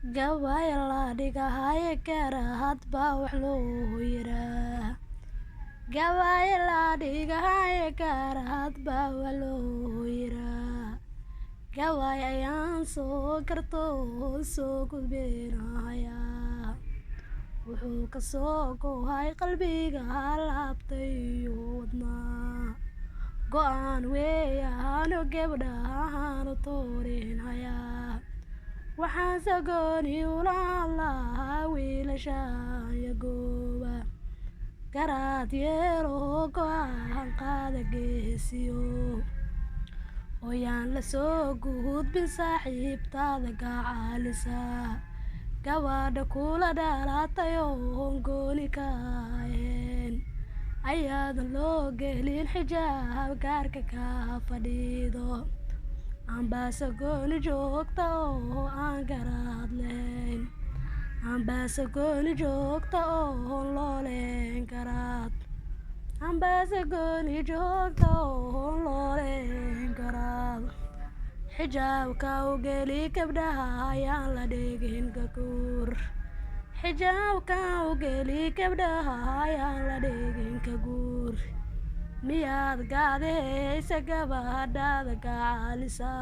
Gabay la dhigahay karahad baa wax loo yiraa. Gabay la dhigahay karahad baa wax loo yiraa. Gabay ayaan soo karto soo gudbinaya. Wuxuu ka soo go'ay qalbiga laabtay wadna. Go'aan weeyaan gabdhahan u toorinaya. Waxaan sagooni ula hadlaa wiilasha yagooba. Garaad yeelo go'aan qaada geesiyo. Ooyaan la soo gudbin saaxiibtaada gacalisa. Gabadha kula dhalatay oo gooni ka ahayn. Ayaadan loo gelin xijaab gaarka ka fadhido. Ambaasa gooni joogta oo aan garaad lahayn. Ambaasa gooni joogta oo loo leen garaad. Ambaasa gooni joogta oo loo leen garaad. Xijaabka u geli gabdhaha ayaan la dhigin gaguur. Xijaabka u geli gabdhaha ayaan la dhigin gaguur. Miyaad gaadhaysa gabadhaada gacalisa.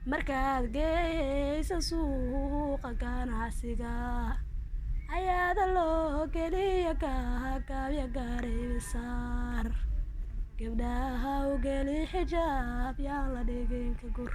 Markaad geeysa suuqa ganacsiga. Ayaada loo geliya gaagabya gaaribisaar. Gabdhaha u geli xijaab yaan la dhigin gaguur.